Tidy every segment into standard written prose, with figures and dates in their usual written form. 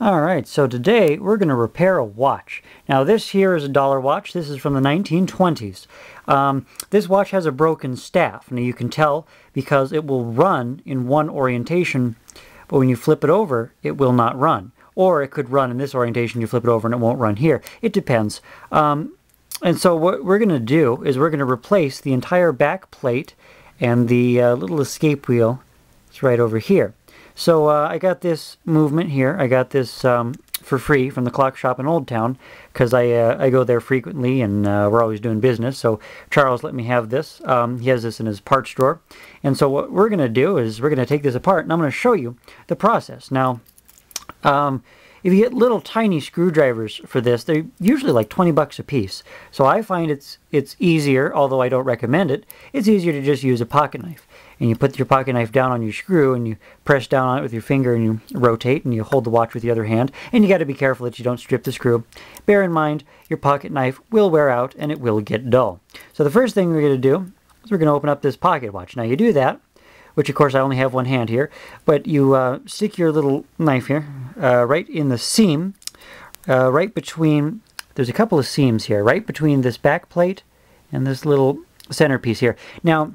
Alright, so today we're going to repair a watch. Now this here is a dollar watch. This is from the 1920s. This watch has a broken staff. Now you can tell because it will run in one orientation, but when you flip it over, it will not run. Or it could run in this orientation, you flip it over and it won't run here. It depends. And so what we're going to do is we're going to replace the entire back plate and the little escape wheel. It's right over here. So I got this movement here. I got this for free from the clock shop in Old Town because I go there frequently and we're always doing business. So Charles let me have this. He has this in his parts drawer. And so what we're going to do is we're going to take this apart and I'm going to show you the process. Now, if you get little tiny screwdrivers for this, they're usually like 20 bucks a piece. So I find it's easier, although I don't recommend it, it's easier to just use a pocket knife. And you put your pocket knife down on your screw and you press down on it with your finger and you rotate and you hold the watch with the other hand. And you got to be careful that you don't strip the screw. Bear in mind, your pocket knife will wear out and it will get dull. So the first thing we're going to do is we're going to open up this pocket watch. Now you do that, which of course I only have one hand here, but you stick your little knife here right in the seam, right between, there's a couple of seams here, right between this back plate and this little centerpiece here. Now,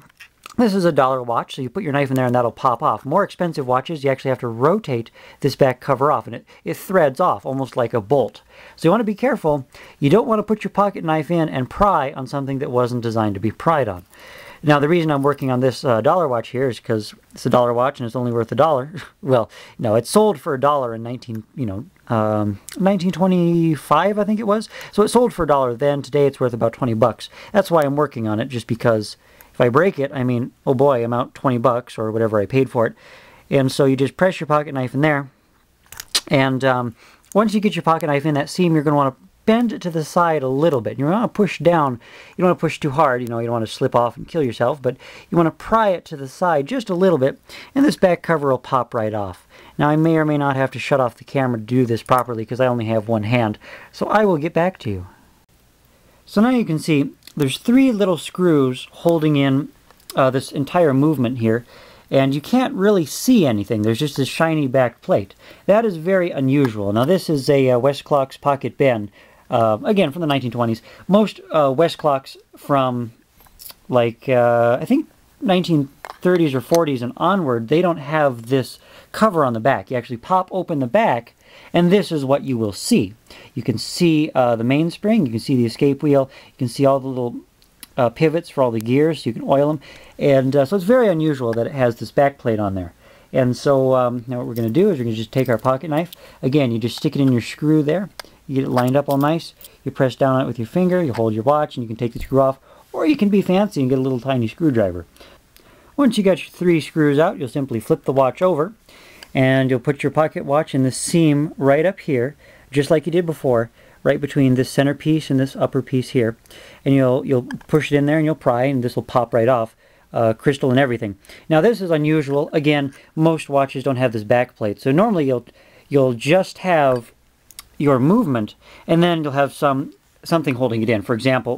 this is a dollar watch, so you put your knife in there and that'll pop off. More expensive watches, you actually have to rotate this back cover off, and it threads off almost like a bolt. So you want to be careful. You don't want to put your pocket knife in and pry on something that wasn't designed to be pried on. Now, the reason I'm working on this dollar watch here is because it's a dollar watch and it's only worth $1. Well, no, it sold for $1 in 1925, I think it was. So it sold for $1 then. Today it's worth about 20 bucks. That's why I'm working on it, just because if I break it, I mean, oh boy, I'm out 20 bucks or whatever I paid for it. And so you just press your pocket knife in there. And once you get your pocket knife in that seam, you're going to want to bend it to the side a little bit. You want to push down. You don't want to push too hard. You know, you don't want to slip off and kill yourself. But you want to pry it to the side just a little bit. And this back cover will pop right off. Now, I may or may not have to shut off the camera to do this properly because I only have one hand. So I will get back to you. So now you can see there's three little screws holding in this entire movement here, and you can't really see anything. There's just this shiny back plate. That is very unusual. Now this is a Westclox pocket bend, again from the 1920s. Most Westclox from like I think 1930s or 40s and onward, they don't have this cover on the back. You actually pop open the back, and this is what you will see. You can see the mainspring, you can see the escape wheel, you can see all the little pivots for all the gears, you can oil them. And so it's very unusual that it has this back plate on there. And so now what we're going to do is we're going to just take our pocket knife. Again, you just stick it in your screw there. You get it lined up all nice. You press down on it with your finger, you hold your watch, and you can take the screw off. Or you can be fancy and get a little tiny screwdriver. Once you got your three screws out, you'll simply flip the watch over. And you'll put your pocket watch in the seam right up here, just like you did before, right between this center piece and this upper piece here. And you'll push it in there and you'll pry, and this will pop right off, crystal and everything. Now this is unusual. Again, most watches don't have this back plate. So normally you'll just have your movement, and then you'll have something holding it in. For example,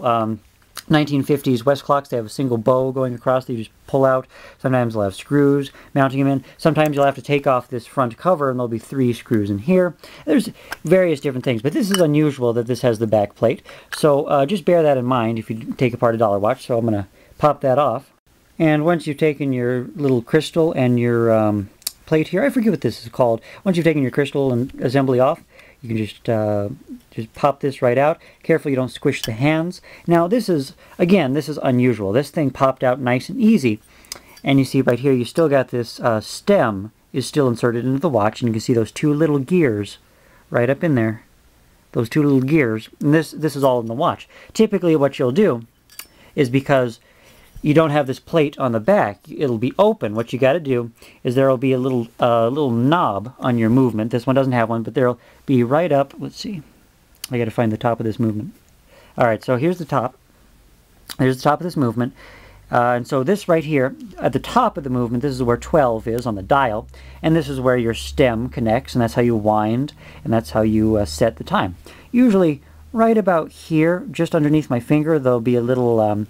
1950s Westclox, they have a single bow going across that you just pull out. Sometimes they'll have screws mounting them in. Sometimes you'll have to take off this front cover and there'll be 3 screws in here. There's various different things, but this is unusual that this has the back plate. So just bear that in mind if you take apart a dollar watch. So I'm going to pop that off. And once you've taken your little crystal and your plate here, I forget what this is called. Once you've taken your crystal and assembly off, you can just pop this right out. Careful you don't squish the hands. Now this is, again, this is unusual. This thing popped out nice and easy. And you see right here, you still got this stem is still inserted into the watch. And you can see those 2 little gears right up in there. Those 2 little gears. And this is all in the watch. Typically what you'll do is, because you don't have this plate on the back, it'll be open. What you got to do is there'll be a little knob on your movement. This one doesn't have one, but there'll be right up. Let's see. I got to find the top of this movement. All right, so here's the top. There's the top of this movement. And so this right here, at the top of the movement, this is where 12 is on the dial. And this is where your stem connects, and that's how you wind, and that's how you set the time. Usually right about here, just underneath my finger, there'll be a little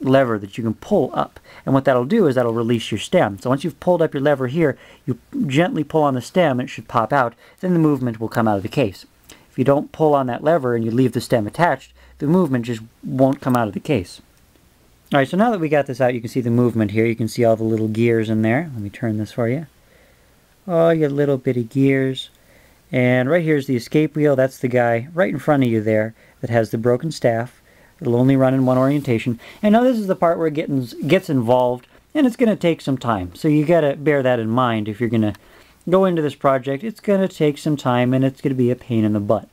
lever that you can pull up. And what that'll do is that'll release your stem. So once you've pulled up your lever here, you gently pull on the stem and it should pop out. Then the movement will come out of the case. If you don't pull on that lever and you leave the stem attached, the movement just won't come out of the case. Alright, so now that we got this out, you can see the movement here. You can see all the little gears in there. Let me turn this for you. Oh, your little bitty gears. And right here is the escape wheel. That's the guy right in front of you there that has the broken staff. It'll only run in one orientation. And now this is the part where it gets involved, and it's going to take some time. So you got to bear that in mind if you're going to go into this project. It's going to take some time, and it's going to be a pain in the butt.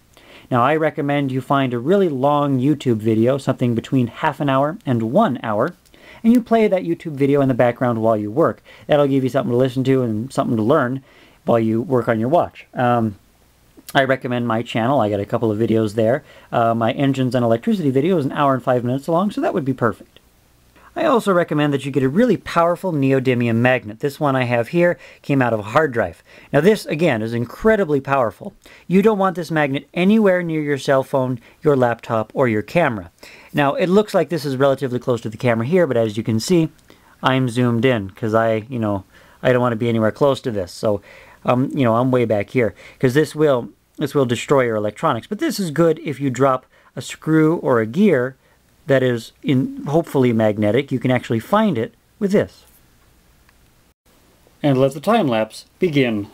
Now, I recommend you find a really long YouTube video, something between half an hour and 1 hour, and you play that YouTube video in the background while you work. That'll give you something to listen to and something to learn while you work on your watch. I recommend my channel. I got a couple of videos there. My engines and electricity video is 1 hour and 5 minutes long, so that would be perfect. I also recommend that you get a really powerful neodymium magnet. This one I have here came out of a hard drive. Now this, again, is incredibly powerful. You don't want this magnet anywhere near your cell phone, your laptop, or your camera. Now it looks like this is relatively close to the camera here, but as you can see, I'm zoomed in because I don't want to be anywhere close to this. So, I'm way back here because this will destroy your electronics. But this is good if you drop a screw or a gear that is hopefully magnetic. You can actually find it with this. And let the time lapse begin.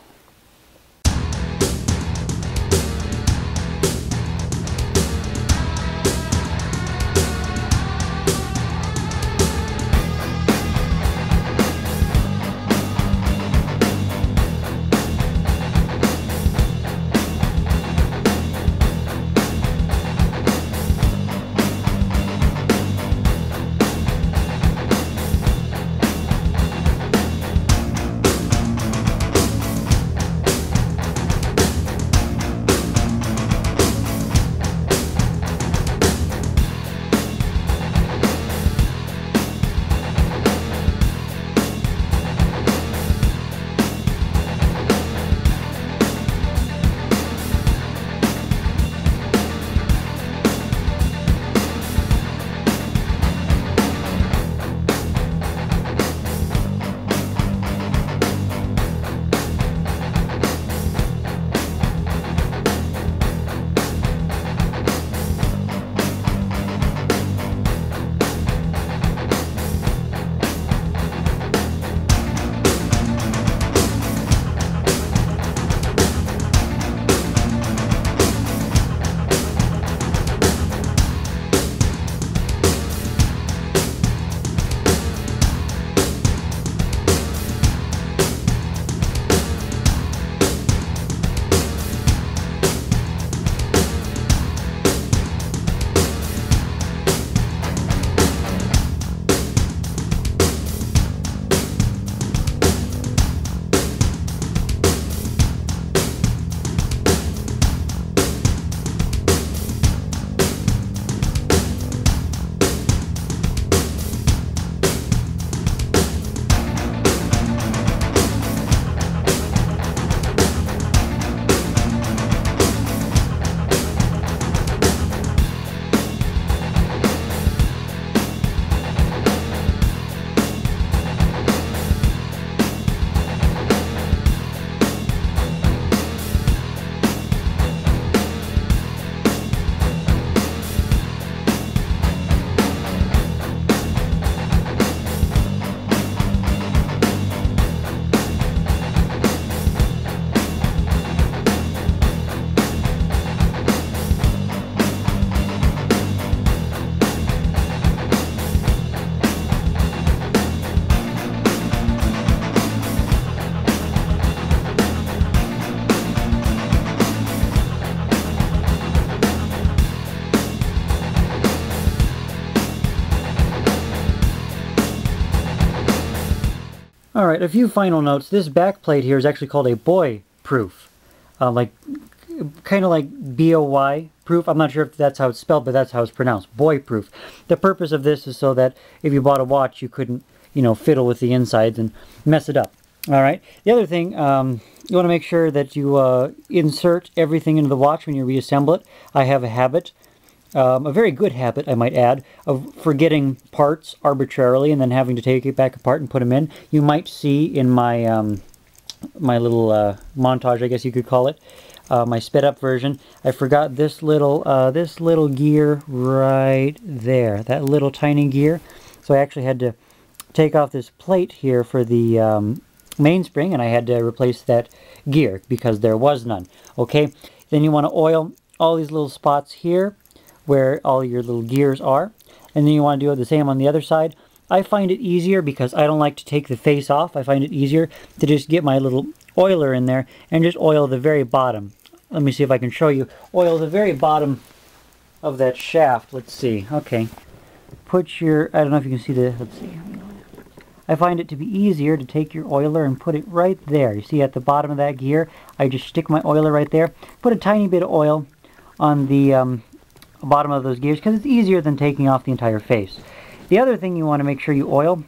Alright, a few final notes. This back plate here is actually called a boy proof. Kind of like B-O-Y proof. I'm not sure if that's how it's spelled, but that's how it's pronounced. Boy proof. The purpose of this is so that if you bought a watch, you couldn't, fiddle with the insides and mess it up. Alright, the other thing, you want to make sure that you insert everything into the watch when you reassemble it. I have a habit a very good habit, I might add, of forgetting parts arbitrarily and then having to take it back apart and put them in. You might see in my my little montage, I guess you could call it, my sped up version, I forgot this little gear right there, that little tiny gear. So I actually had to take off this plate here for the mainspring, and I had to replace that gear because there was none. Okay, then you want to oil all these little spots here where all your little gears are, and then you want to do the same on the other side. I find it easier because I don't like to take the face off. I find it easier to just get my little oiler in there and just oil the very bottom. Let me see if I can show you. Oil the very bottom of that shaft. Let's see. Okay. Put your, I don't know if you can see the, let's see. I find it to be easier to take your oiler and put it right there. You see at the bottom of that gear, I just stick my oiler right there. Put a tiny bit of oil on the bottom of those gears because it's easier than taking off the entire face. The other thing you want to make sure you oil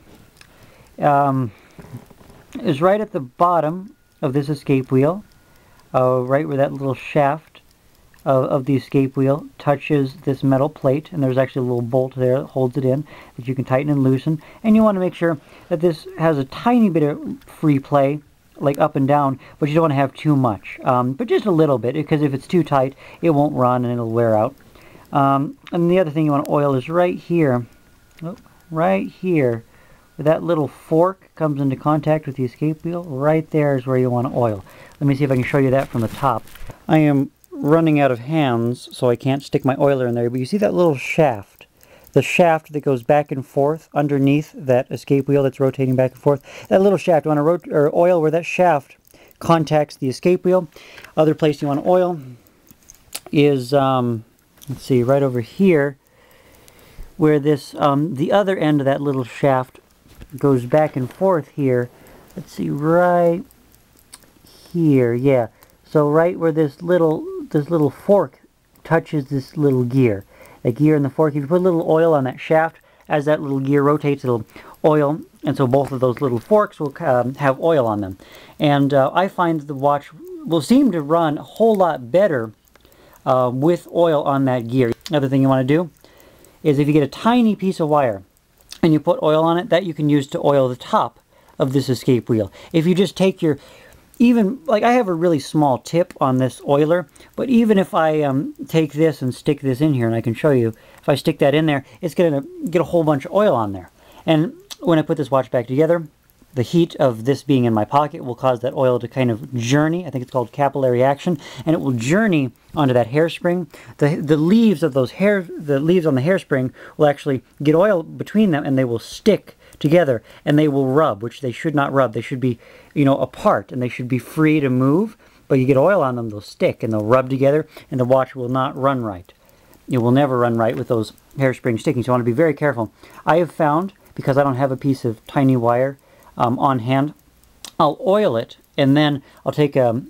is right at the bottom of this escape wheel, right where that little shaft of the escape wheel touches this metal plate, and there's actually a little bolt there that holds it in that you can tighten and loosen. And you want to make sure that this has a tiny bit of free play, like up and down, but you don't want to have too much, but just a little bit, because if it's too tight it won't run and it'll wear out. And the other thing you want to oil is right here. Right here, where that little fork comes into contact with the escape wheel, right there is where you want to oil. Let me see if I can show you that from the top. I am running out of hands, so I can't stick my oiler in there, but you see that little shaft? The shaft that goes back and forth underneath that escape wheel that's rotating back and forth. That little shaft, you want to oil where that shaft contacts the escape wheel. Other place you want to oil is, let's see, right over here, where this, the other end of that little shaft goes back and forth here. Let's see, right here, yeah. So right where this little fork touches this little gear. The gear and the fork, if you put a little oil on that shaft, as that little gear rotates, it'll oil, and so both of those little forks will have oil on them. And I find the watch will seem to run a whole lot better with oil on that gear. Another thing you want to do is if you get a tiny piece of wire and you put oil on it, that you can use to oil the top of this escape wheel. If you just take your, even, like I have a really small tip on this oiler, but even if I take this and stick this in here, and I can show you, if I stick that in there, it's going to get a whole bunch of oil on there. And when I put this watch back together, the heat of this being in my pocket will cause that oil to kind of journey. I think it's called capillary action, and it will journey onto that hairspring. The leaves of those the leaves on the hairspring will actually get oil between them, and they will stick together, and they will rub, which they should not rub. They should be, you know, apart, and they should be free to move. But you get oil on them, they'll stick, and they'll rub together, and the watch will not run right. It will never run right with those hairsprings sticking. So I want to be very careful. I have found, because I don't have a piece of tiny wire on hand, I'll oil it, and then I'll take a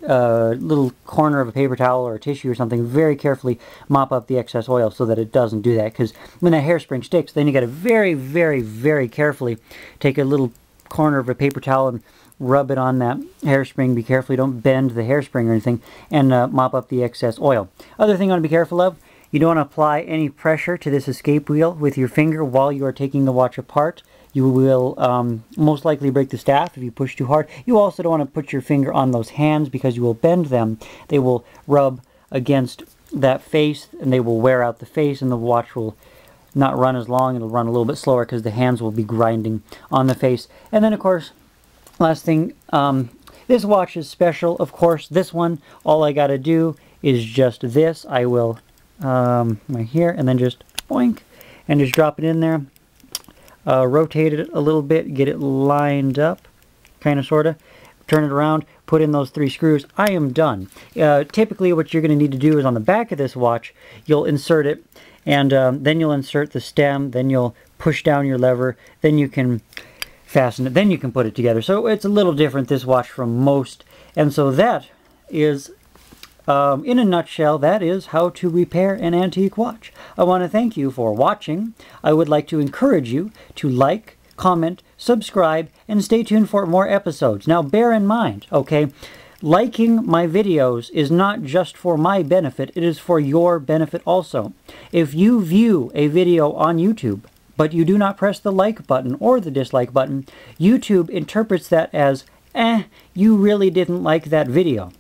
little corner of a paper towel or a tissue or something, very carefully mop up the excess oil so that it doesn't do that. Because when that hairspring sticks, then you got to very, very, very carefully take a little corner of a paper towel and rub it on that hairspring. Be careful you don't bend the hairspring or anything, and mop up the excess oil. Other thing you want to be careful of, you don't want to apply any pressure to this escape wheel with your finger while you are taking the watch apart. You will most likely break the staff if you push too hard. You also don't want to put your finger on those hands because you will bend them. They will rub against that face and they will wear out the face, and the watch will not run as long. It'll run a little bit slower because the hands will be grinding on the face. And then, of course, last thing, this watch is special. Of course, this one, all I got to do is just this. I will, right here, and then just boink, and just drop it in there. Rotate it a little bit, get it lined up, kind of, sort of. Turn it around, put in those 3 screws. I am done. Typically what you're going to need to do is on the back of this watch, you'll insert it, and then you'll insert the stem, then you'll push down your lever, then you can fasten it, then you can put it together. So it's a little different, this watch, from most. And so that is, in a nutshell, that is how to repair an antique watch. I want to thank you for watching. I would like to encourage you to like, comment, subscribe, and stay tuned for more episodes. Now, bear in mind, okay, Liking my videos is not just for my benefit, it is for your benefit also. If you view a video on YouTube, but you do not press the like button or the dislike button, YouTube interprets that as, you really didn't like that video.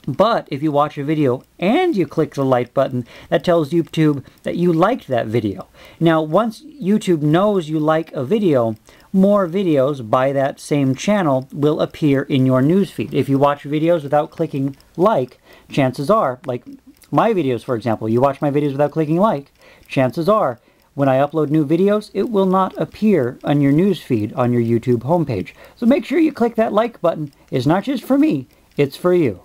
But if you watch a video and you click the like button, that tells YouTube that you liked that video. Now, once YouTube knows you like a video, more videos by that same channel will appear in your newsfeed. If you watch videos without clicking like, chances are, like my videos for example, you watch my videos without clicking like, chances are, when I upload new videos, it will not appear on your newsfeed on your YouTube homepage. So make sure you click that like button. It's not just for me, it's for you.